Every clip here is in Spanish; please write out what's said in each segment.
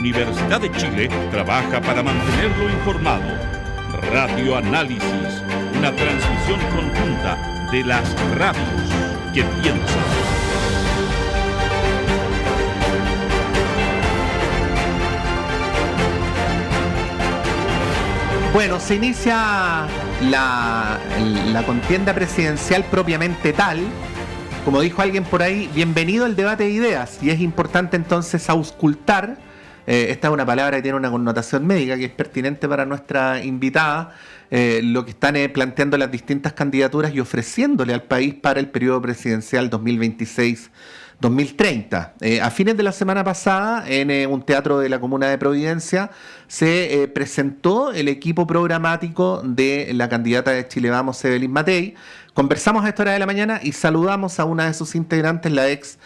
Universidad de Chile trabaja para mantenerlo informado. Radio Análisis, una transmisión conjunta de las radios que piensan. Bueno, se inicia la contienda presidencial propiamente tal. Como dijo alguien por ahí, bienvenido al debate de ideas. Y es importante entonces auscultar, esta es una palabra que tiene una connotación médica que es pertinente para nuestra invitada, lo que están planteando las distintas candidaturas y ofreciéndole al país para el periodo presidencial 2026-2030. A fines de la semana pasada, en un teatro de la Comuna de Providencia, se presentó el equipo programático de la candidata de Chile Vamos, Evelyn Matei. Conversamos a esta hora de la mañana y saludamos a una de sus integrantes, la ex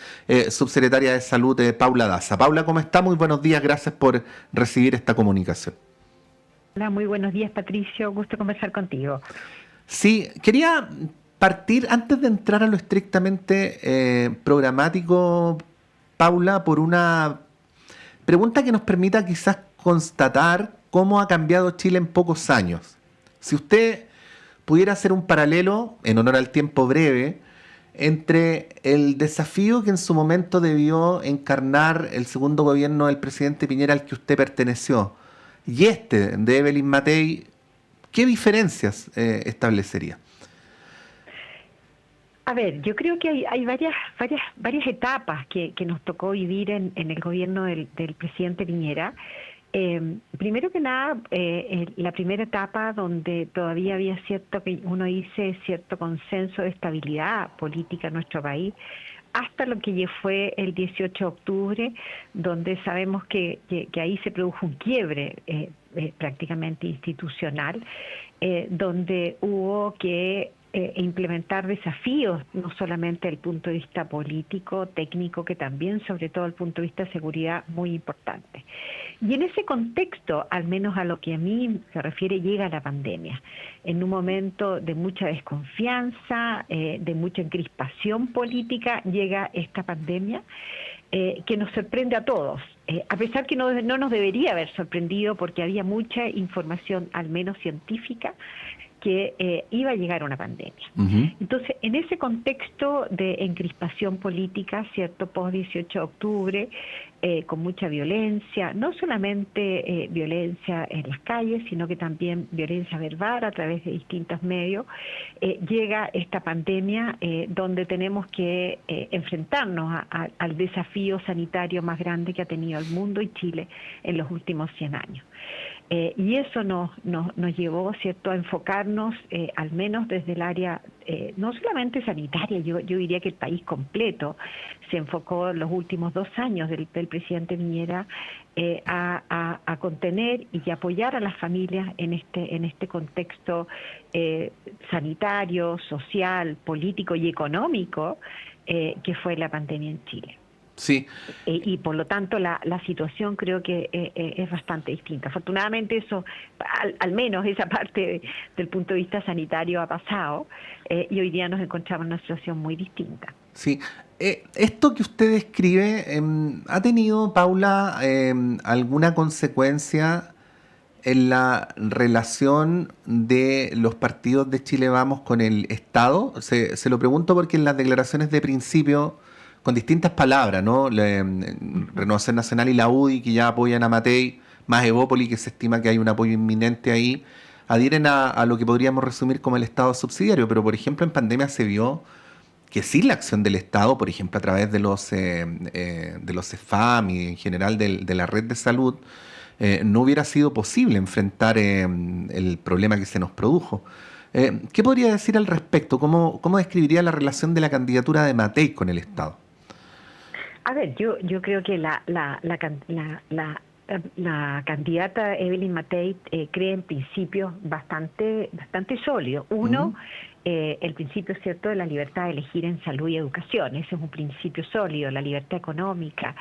subsecretaria de Salud, Paula Daza. Paula, ¿cómo está? Muy buenos días, gracias por recibir esta comunicación. Hola, muy buenos días, Patricio, gusto conversar contigo. Sí, quería partir, antes de entrar a lo estrictamente programático, Paula, por una pregunta que nos permita quizás constatar cómo ha cambiado Chile en pocos años. Si usted pudiera hacer un paralelo, en honor al tiempo breve, entre el desafío que en su momento debió encarnar el segundo gobierno del presidente Piñera al que usted perteneció y este de Evelyn Matei, ¿qué diferencias establecería? A ver, yo creo que hay varias etapas que nos tocó vivir en el gobierno del presidente Piñera. Primero que nada, la primera etapa donde todavía había cierto consenso de estabilidad política en nuestro país, hasta lo que fue el 18 de octubre, donde sabemos que ahí se produjo un quiebre prácticamente institucional, donde hubo que implementar desafíos, no solamente desde el punto de vista político, técnico, que también, sobre todo, desde el punto de vista de seguridad, muy importante. Y en ese contexto, al menos a lo que a mí se refiere, llega la pandemia, en un momento de mucha desconfianza, de mucha encrispación política, llega esta pandemia que nos sorprende a todos, a pesar que no nos debería haber sorprendido porque había mucha información, al menos científica, que iba a llegar una pandemia. Uh-huh. Entonces, en ese contexto de encrispación política, ¿cierto?, post-18 de octubre, con mucha violencia, no solamente violencia en las calles, sino que también violencia verbal a través de distintos medios, llega esta pandemia donde tenemos que enfrentarnos al desafío sanitario más grande que ha tenido el mundo y Chile en los últimos 100 años. Y eso nos llevó, ¿cierto?, a enfocarnos, al menos desde el área, no solamente sanitaria, yo diría que el país completo se enfocó en los últimos 2 años del presidente Piñera a contener y apoyar a las familias en este contexto sanitario, social, político y económico que fue la pandemia en Chile. Sí. Y por lo tanto la situación creo que es bastante distinta. Afortunadamente eso, al menos esa parte del punto de vista sanitario ha pasado y hoy día nos encontramos en una situación muy distinta. Sí. Esto que usted describe, ¿ha tenido, Paula, alguna consecuencia en la relación de los partidos de Chile Vamos con el Estado? Se lo pregunto porque en las declaraciones de principio, con distintas palabras, ¿no? Renovación Nacional y la UDI, que ya apoyan a Matei, más Evópoli, que se estima que hay un apoyo inminente ahí, adhieren a lo que podríamos resumir como el Estado subsidiario. Pero, por ejemplo, en pandemia se vio que sin la acción del Estado, por ejemplo, a través de los CEFAM y en general de la red de salud, no hubiera sido posible enfrentar el problema que se nos produjo. ¿Qué podría decir al respecto? ¿Cómo describiría la relación de la candidatura de Matei con el Estado? A ver, yo creo que la candidata Evelyn Matei cree en principios bastante sólidos. Uno, el principio, ¿cierto?, de la libertad de elegir en salud y educación. Ese es un principio sólido, la libertad económica,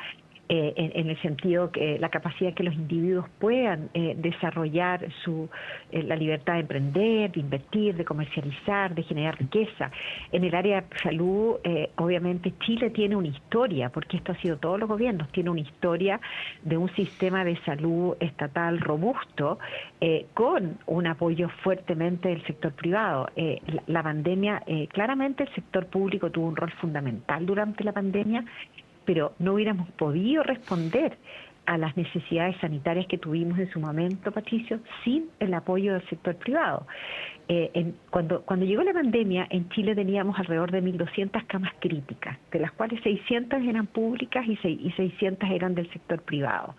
en el sentido que la capacidad que los individuos puedan desarrollar la libertad de emprender, de invertir, de comercializar, de generar riqueza. En el área de salud, obviamente Chile tiene una historia, porque esto ha sido todos los gobiernos, tiene una historia de un sistema de salud estatal robusto, con un apoyo fuertemente del sector privado. La pandemia, claramente el sector público tuvo un rol fundamental durante la pandemia, pero no hubiéramos podido responder a las necesidades sanitarias que tuvimos en su momento, Patricio, sin el apoyo del sector privado. Cuando llegó la pandemia, en Chile teníamos alrededor de 1.200 camas críticas, de las cuales 600 eran públicas y 600 eran del sector privado.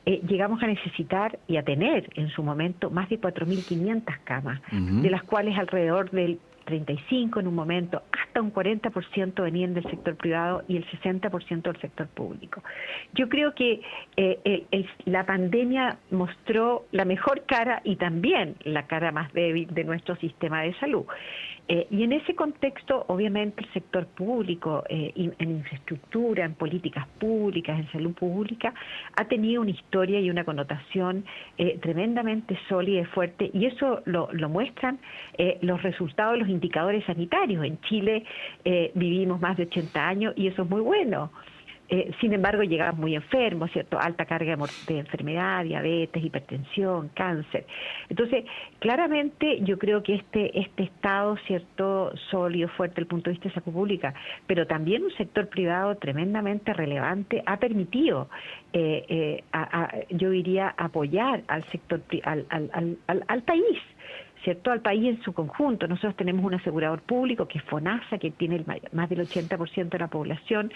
Llegamos a necesitar y a tener en su momento más de 4.500 camas, de las cuales alrededor del 35 en un momento, hasta un 40% venían del sector privado y el 60% del sector público. Yo creo que la pandemia mostró la mejor cara y también la cara más débil de nuestro sistema de salud. Y en ese contexto, obviamente, el sector público, en infraestructura, en políticas públicas, en salud pública, ha tenido una historia y una connotación tremendamente sólida y fuerte, y eso lo muestran los resultados de los indicadores sanitarios. En Chile vivimos más de 80 años y eso es muy bueno. Sin embargo, llegamos muy enfermos, ¿cierto? Alta carga de enfermedad, diabetes, hipertensión, cáncer. Entonces, claramente yo creo que este Estado, ¿cierto?, sólido, fuerte desde el punto de vista de salud pública, pero también un sector privado tremendamente relevante, ha permitido, yo diría, apoyar al sector, al país, ¿cierto?, al país en su conjunto. Nosotros tenemos un asegurador público que es FONASA, que tiene más del 80% de la población.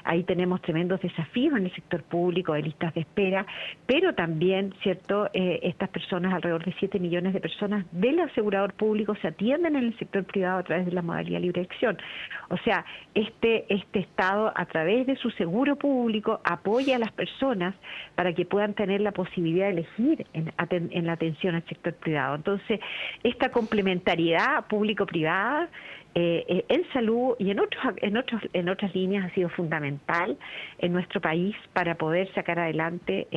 Ahí tenemos tremendos desafíos en el sector público de listas de espera, pero también, ¿cierto?, estas personas, alrededor de 7 millones de personas del asegurador público se atienden en el sector privado a través de la modalidad libre elección. O sea, este Estado, a través de su seguro público, apoya a las personas para que puedan tener la posibilidad de elegir en la atención al sector privado. Entonces, esta complementariedad público-privada en salud y en otras líneas ha sido fundamental en nuestro país para poder sacar adelante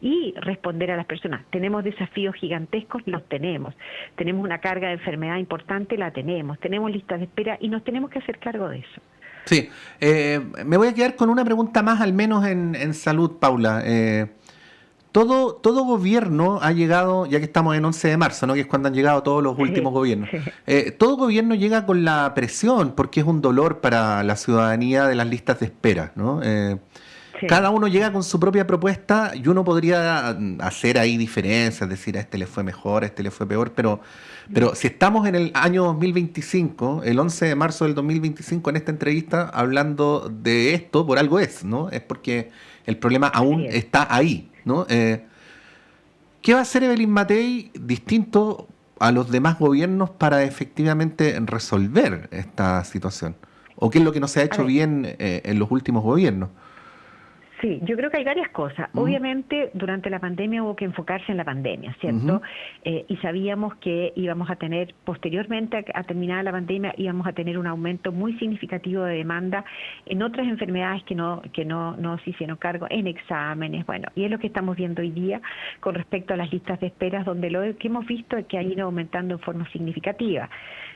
y responder a las personas. Tenemos desafíos gigantescos, los tenemos. Tenemos una carga de enfermedad importante, la tenemos. Tenemos listas de espera y nos tenemos que hacer cargo de eso. Sí, me voy a quedar con una pregunta más, al menos en salud, Paula. Todo gobierno ha llegado, ya que estamos en 11 de marzo, ¿no?, que es cuando han llegado todos los últimos gobiernos, todo gobierno llega con la presión, porque es un dolor para la ciudadanía de las listas de espera, ¿no? Cada uno llega con su propia propuesta y uno podría hacer ahí diferencias, decir a este le fue mejor, a este le fue peor, pero si estamos en el año 2025, el 11 de marzo del 2025, en esta entrevista, hablando de esto, por algo es, ¿no? Es porque el problema aún está ahí, ¿no? ¿Qué va a hacer Evelyn Matthei distinto a los demás gobiernos para efectivamente resolver esta situación? ¿O qué es lo que no se ha hecho bien en los últimos gobiernos? Sí, yo creo que hay varias cosas. Obviamente, durante la pandemia hubo que enfocarse en la pandemia, ¿cierto? Y sabíamos que íbamos a tener, posteriormente a terminada la pandemia, íbamos a tener un aumento muy significativo de demanda en otras enfermedades que no se hicieron cargo, en exámenes, bueno, y es lo que estamos viendo hoy día con respecto a las listas de esperas, donde lo que hemos visto es que ha ido aumentando en forma significativa.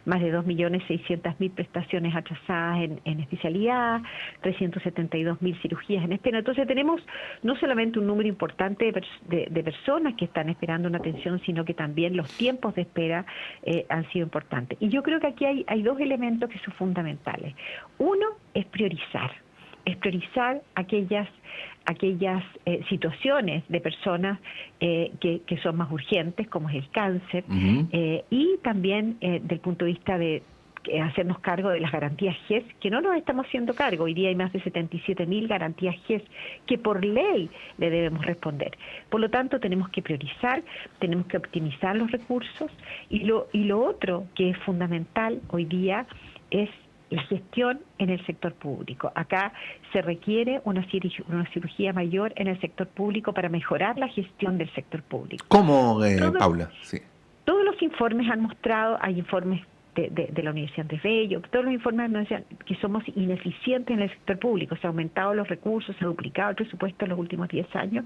Más de 2.600.000 prestaciones atrasadas en especialidad, 372.000 cirugías en espera. Entonces tenemos no solamente un número importante de personas que están esperando una atención, sino que también los tiempos de espera han sido importantes. Y yo creo que aquí hay dos elementos que son fundamentales. Uno es priorizar aquellas situaciones de personas que son más urgentes, como es el cáncer, y también del punto de vista de hacernos cargo de las garantías GES, que no nos estamos haciendo cargo. Hoy día hay más de 77.000 garantías GES que por ley le debemos responder. Por lo tanto, tenemos que priorizar, tenemos que optimizar los recursos, y lo otro que es fundamental hoy día es la gestión en el sector público. Acá se requiere una cirugía mayor en el sector público para mejorar la gestión del sector público. ¿Cómo, Paula? Sí. Todos los informes han mostrado, hay informes de la Universidad Andrés Bello, todos los informes nos decían que somos ineficientes en el sector público, se han aumentado los recursos, se ha duplicado el presupuesto en los últimos 10 años.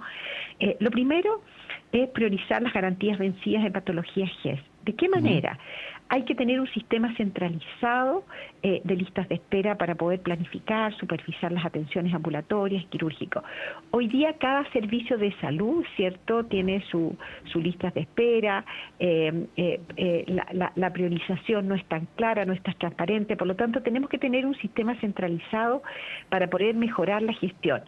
Lo primero es priorizar las garantías vencidas en patologías GES. ¿De qué manera? Hay que tener un sistema centralizado de listas de espera para poder planificar, supervisar las atenciones ambulatorias, quirúrgicos. Hoy día cada servicio de salud, ¿cierto?, tiene su listas de espera, la priorización no es tan clara, no es tan transparente, por lo tanto tenemos que tener un sistema centralizado para poder mejorar la gestión.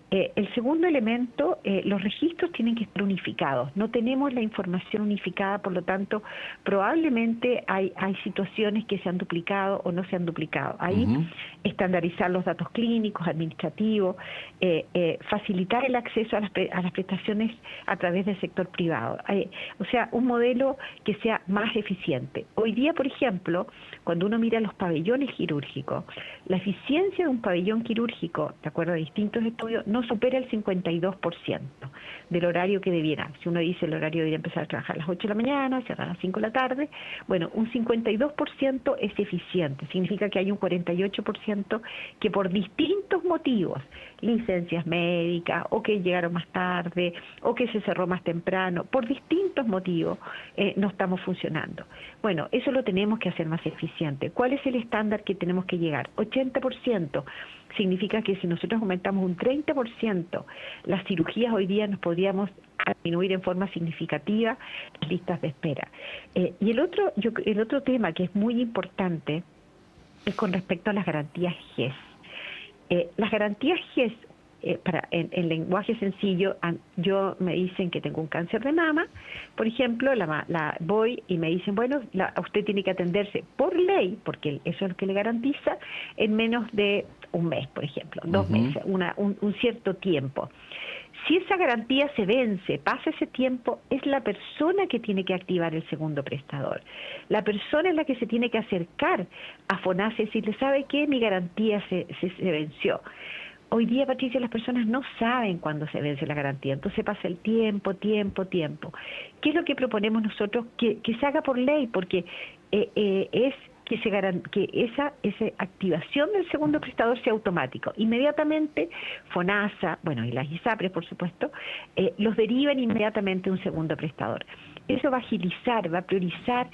El segundo elemento, los registros tienen que estar unificados. No tenemos la información unificada, por lo tanto, probablemente hay situaciones que se han duplicado o no se han duplicado. Ahí, estandarizar los datos clínicos, administrativos, facilitar el acceso a las prestaciones a través del sector privado. O sea, un modelo que sea más eficiente. Hoy día, por ejemplo, cuando uno mira los pabellones quirúrgicos, la eficiencia de un pabellón quirúrgico, de acuerdo a distintos estudios, no supera el 52% del horario que debiera. Si uno dice el horario debería empezar a trabajar a las 8 de la mañana, cerrar a las 5 de la tarde, bueno, un 52% es eficiente. Significa que hay un 48% que por distintos motivos, licencias médicas, o que llegaron más tarde, o que se cerró más temprano, por distintos motivos no estamos funcionando. Bueno, eso lo tenemos que hacer más eficiente. ¿Cuál es el estándar que tenemos que llegar? 80%. Significa que si nosotros aumentamos un 30%, las cirugías hoy día nos podríamos disminuir en forma significativa las listas de espera. Y el otro tema que es muy importante es con respecto a las garantías GES. Las garantías GES, en lenguaje sencillo, yo me dicen que tengo un cáncer de mama, por ejemplo, voy y me dicen, bueno, usted tiene que atenderse por ley, porque eso es lo que le garantiza, en menos de un mes, por ejemplo, 2 meses, un cierto tiempo. Si esa garantía se vence, pasa ese tiempo, es la persona que tiene que activar el segundo prestador. La persona es la que se tiene que acercar a FONASA y decirle, ¿sabe qué? Mi garantía se venció. Hoy día, Patricia, las personas no saben cuándo se vence la garantía, entonces pasa el tiempo. ¿Qué es lo que proponemos nosotros? Que se haga por ley, porque es que esa activación del segundo prestador sea automático. Inmediatamente FONASA, bueno, y las ISAPRES, por supuesto, los derivan inmediatamente a un segundo prestador. Eso va a agilizar, va a priorizar,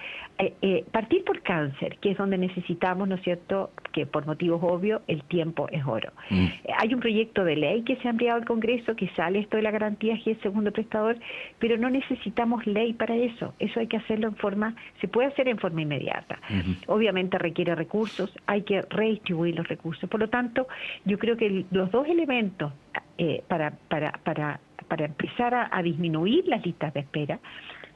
partir por cáncer, que es donde necesitamos, ¿no es cierto?, que por motivos obvios el tiempo es oro. Hay un proyecto de ley que se ha enviado al Congreso, que sale esto de la garantía que es segundo prestador, pero no necesitamos ley para eso. Eso hay que hacerlo se puede hacer en forma inmediata. Obviamente requiere recursos, hay que redistribuir los recursos. Por lo tanto, yo creo que los dos elementos para empezar a disminuir las listas de espera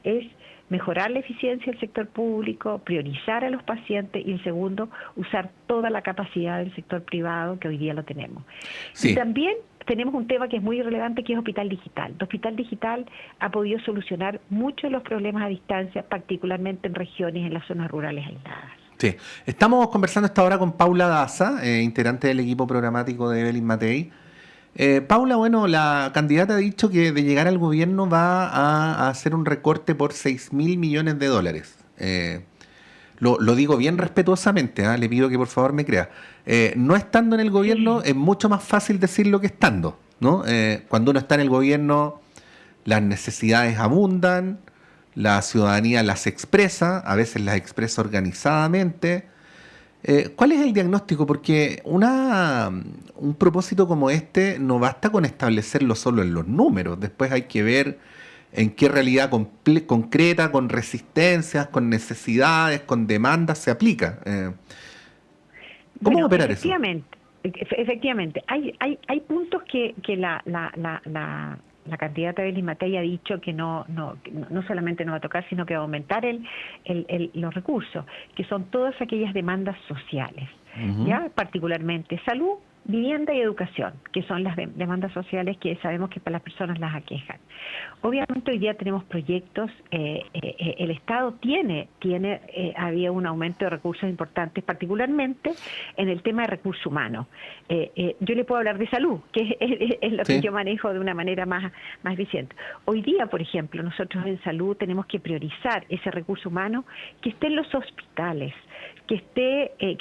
es mejorar la eficiencia del sector público, priorizar a los pacientes, y el segundo, usar toda la capacidad del sector privado, que hoy día lo tenemos. Sí. Y también tenemos un tema que es muy relevante, que es Hospital Digital. El Hospital Digital ha podido solucionar muchos de los problemas a distancia, particularmente en regiones, en las zonas rurales aisladas. Sí, estamos conversando esta hora con Paula Daza, integrante del equipo programático de Evelyn Matei. Paula, bueno, la candidata ha dicho que de llegar al gobierno va a hacer un recorte por $6.000 millones. Lo digo bien respetuosamente, le pido que por favor me crea. No estando en el gobierno es mucho más fácil decirlo que estando, ¿no? Cuando uno está en el gobierno, las necesidades abundan, la ciudadanía las expresa, a veces las expresa organizadamente. ¿Cuál es el diagnóstico? Porque un propósito como este no basta con establecerlo solo en los números, después hay que ver en qué realidad concreta, con resistencias, con necesidades, con demandas se aplica. ¿Cómo operar eso? Efectivamente. Hay puntos que la candidata Evelyn Matei ha dicho que no solamente no va a tocar, sino que va a aumentar los recursos, que son todas aquellas demandas sociales, ¿ya? Particularmente salud, vivienda y educación, que son las demandas sociales que sabemos que para las personas las aquejan. Obviamente hoy día tenemos proyectos, el Estado había un aumento de recursos importantes, particularmente en el tema de recursos humanos. Yo le puedo hablar de salud, que es lo que yo manejo de una manera más eficiente. Hoy día, por ejemplo, nosotros en salud tenemos que priorizar ese recurso humano que esté en los hospitales, que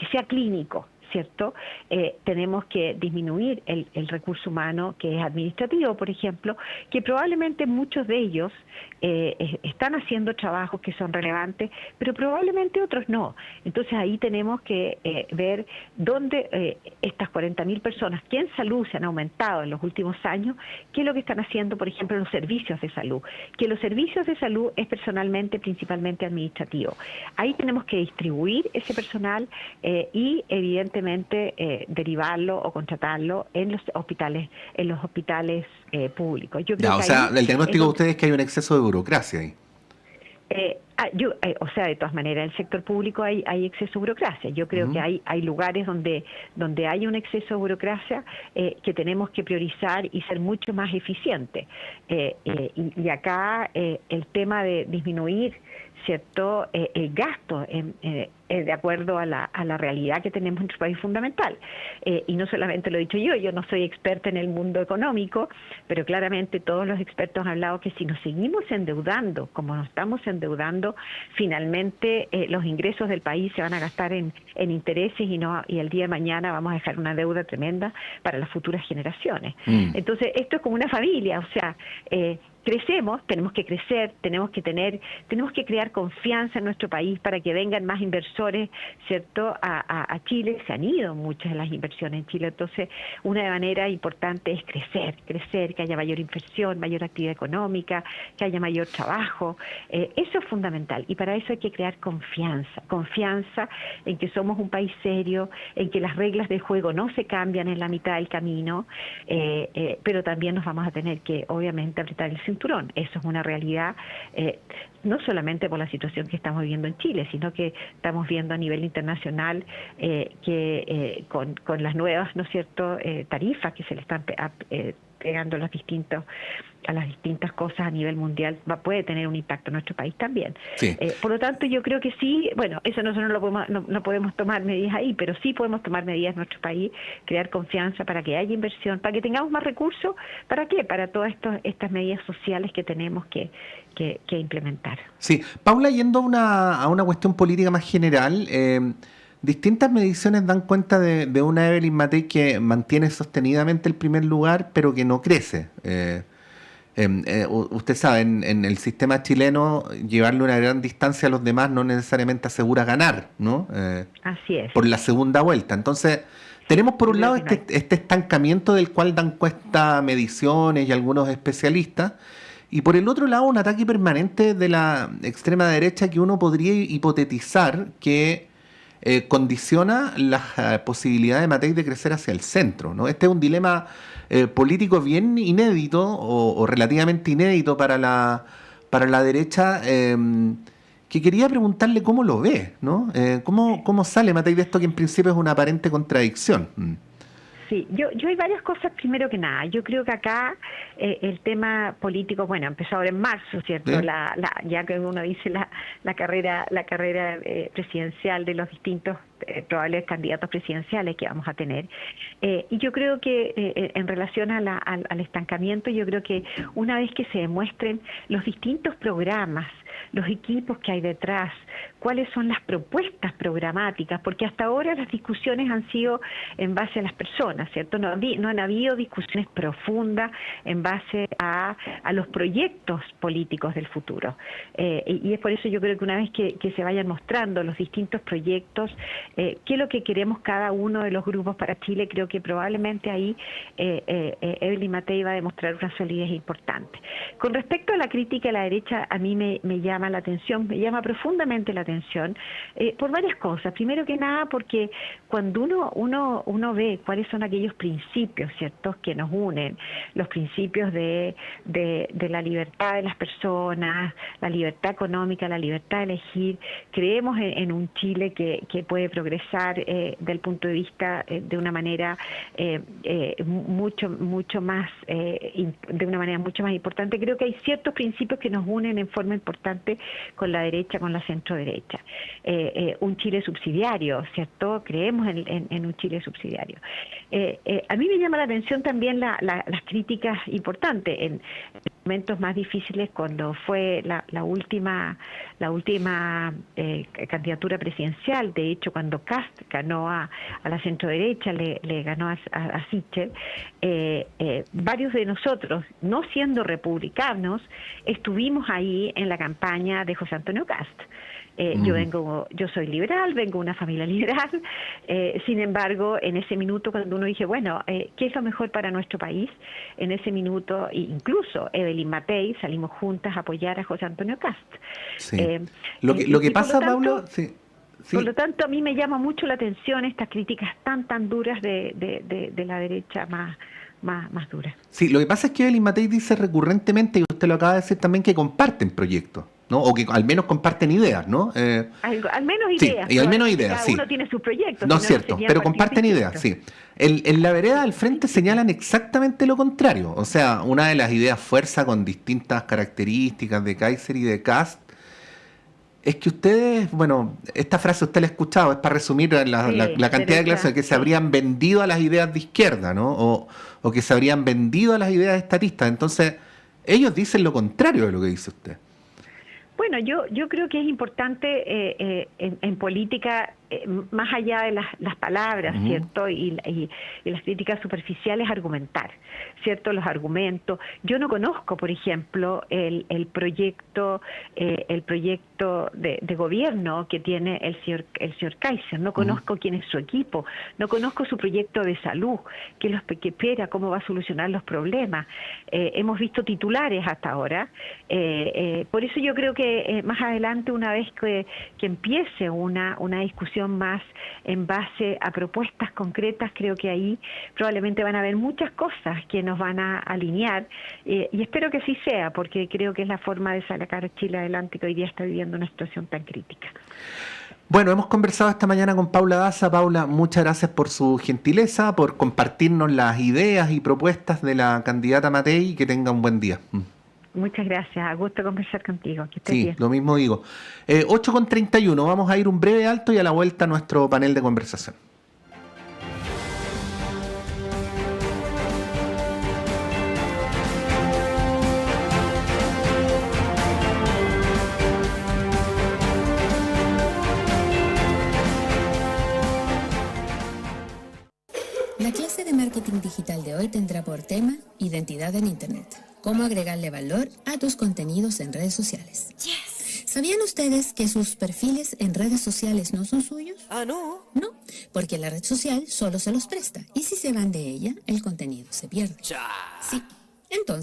sea clínico, ¿cierto? Tenemos que disminuir el recurso humano que es administrativo, por ejemplo, que probablemente muchos de ellos están haciendo trabajos que son relevantes, pero probablemente otros no. Entonces ahí tenemos que ver dónde estas 40.000 personas que en salud se han aumentado en los últimos años, qué es lo que están haciendo, por ejemplo, en los servicios de salud, que los servicios de salud es principalmente administrativo. Ahí tenemos que distribuir ese personal y evidentemente derivarlo o contratarlo en los hospitales públicos. Yo creo el diagnóstico de ustedes es que hay un exceso de burocracia ahí. De todas maneras, en el sector público hay exceso de burocracia. Yo creo que hay lugares donde hay un exceso de burocracia que tenemos que priorizar y ser mucho más eficientes. Y acá el tema de disminuir, ¿cierto?, el gasto de acuerdo a la realidad que tenemos en nuestro país fundamental. Y no solamente lo he dicho yo no soy experta en el mundo económico, pero claramente todos los expertos han hablado que si nos seguimos endeudando, como nos estamos endeudando, finalmente los ingresos del país se van a gastar en intereses y el día de mañana vamos a dejar una deuda tremenda para las futuras generaciones. Entonces, esto es como una familia, crecemos, tenemos que crecer, tenemos que crear confianza en nuestro país para que vengan más inversores, ¿cierto?, a Chile. Se han ido muchas de las inversiones en Chile, entonces una manera importante es crecer, que haya mayor inversión, mayor actividad económica, que haya mayor trabajo. Eso es fundamental y para eso hay que crear confianza en que somos un país serio, en que las reglas del juego no se cambian en la mitad del camino, pero también nos vamos a tener que, obviamente, apretar el cinturón. Eso es una realidad, no solamente por la situación que estamos viviendo en Chile, sino que estamos viendo a nivel internacional que con las nuevas, ¿no es cierto?, tarifas que se le están pegando a las distintas cosas a nivel mundial, puede tener un impacto en nuestro país también. Por lo tanto, yo creo que sí, eso nosotros no podemos tomar medidas ahí, pero sí podemos tomar medidas en nuestro país, crear confianza para que haya inversión, para que tengamos más recursos. ¿Para qué? Para todas estas medidas sociales que tenemos que implementar. Sí, Paula, yendo a una cuestión política más general, distintas mediciones dan cuenta de una Evelyn Matei que mantiene sostenidamente el primer lugar, pero que no crece. Usted sabe, en el sistema chileno, llevarle una gran distancia a los demás no necesariamente asegura ganar, ¿no? Así es. Por la segunda vuelta. Entonces, tenemos por un lado este estancamiento del cual dan cuenta mediciones y algunos especialistas, y por el otro lado un ataque permanente de la extrema derecha que uno podría hipotetizar que condiciona la posibilidad de Matei de crecer hacia el centro, ¿no? Este es un dilema político bien inédito o relativamente inédito para la derecha, que quería preguntarle cómo lo ve, ¿no? ¿Cómo sale Matei de esto que en principio es una aparente contradicción? Sí, yo hay varias cosas. Primero que nada, yo creo que acá el tema político, empezó ahora en marzo, ¿cierto? ¿Sí? Ya que uno dice la carrera presidencial de los distintos probables candidatos presidenciales que vamos a tener. Y yo creo que en relación al estancamiento, yo creo que una vez que se demuestren los distintos programas, los equipos que hay detrás, cuáles son las propuestas programáticas, porque hasta ahora las discusiones han sido en base a las personas, ¿cierto? No han habido discusiones profundas en base a los proyectos políticos del futuro. Y es por eso yo creo que una vez que se vayan mostrando los distintos proyectos, qué es lo que queremos cada uno de los grupos para Chile, creo que probablemente ahí Evelyn Matei va a demostrar una solidez importante. Con respecto a la crítica a la derecha, a mí me llama la atención, me llama profundamente la atención, por varias cosas. Primero que nada, porque cuando uno ve cuáles son aquellos principios, ¿cierto?, que nos unen, los principios de la libertad de las personas, la libertad económica, la libertad de elegir, creemos en un Chile que puede progresar del punto de vista de una manera mucho más, de una manera mucho más importante. Creo que hay ciertos principios que nos unen en forma importante con la derecha, con la centro-derecha. Un Chile subsidiario, ¿cierto? Creemos en un Chile subsidiario. A mí me llama la atención también las críticas importantes en momentos más difíciles, cuando fue la última candidatura presidencial. De hecho, cuando Kast ganó a la centroderecha, le ganó a Sichel, varios de nosotros, no siendo republicanos, estuvimos ahí en la campaña de José Antonio Kast. Yo soy liberal, vengo de una familia liberal, sin embargo, en ese minuto, cuando uno dice, bueno, ¿qué es lo mejor para nuestro país? En ese minuto, incluso Evelyn Matei, salimos juntas a apoyar a José Antonio Kast. Sí. Lo que pasa, Pablo... Sí. Por lo tanto, a mí me llama mucho la atención estas críticas tan duras de la derecha más duras. Sí, lo que pasa es que Evelyn Matei dice recurrentemente, y usted lo acaba de decir también, que comparten proyectos, ¿no? O que al menos comparten ideas, ¿no? Al menos ideas. Sí, y al menos ideas, cada uno tiene sus proyectos. No es cierto, pero comparten ideas, sí. En la vereda del frente señalan exactamente lo contrario. O sea, una de las ideas fuerza con distintas características de Kaiser y de Kast es que ustedes, bueno, esta frase usted la ha escuchado, es para resumir la cantidad de clases que se habrían vendido a las ideas de izquierda, ¿no? O que se habrían vendido a las ideas estatistas. Entonces, ellos dicen lo contrario de lo que dice usted. Bueno, yo creo que es importante en política, más allá de las palabras, ¿cierto? Y las críticas superficiales, argumentar, ¿cierto? Los argumentos. Yo no conozco, por ejemplo, el proyecto de gobierno que tiene el señor Kaiser. No conozco quién es su equipo. No conozco su proyecto de salud, qué es lo que espera, cómo va a solucionar los problemas. Hemos visto titulares hasta ahora. Por eso yo creo que más adelante, una vez que empiece una discusión más en base a propuestas concretas, creo que ahí probablemente van a haber muchas cosas que nos van a alinear, y espero que así sea, porque creo que es la forma de sacar a Chile adelante, que hoy día está viviendo una situación tan crítica. Bueno, hemos conversado esta mañana con Paula Daza. Paula, muchas gracias por su gentileza, por compartirnos las ideas y propuestas de la candidata Matei, y que tenga un buen día. Muchas gracias, a gusto conversar contigo. Que estés bien. Lo mismo digo. 8:31, vamos a ir un breve alto y a la vuelta a nuestro panel de conversación. La clase de marketing digital de hoy tendrá por tema identidad en Internet. Cómo agregarle valor a tus contenidos en redes sociales. Yes. ¿Sabían ustedes que sus perfiles en redes sociales no son suyos? Ah, ¿no? No, porque la red social solo se los presta. Y si se van de ella, el contenido se pierde. Cha. Sí, entonces...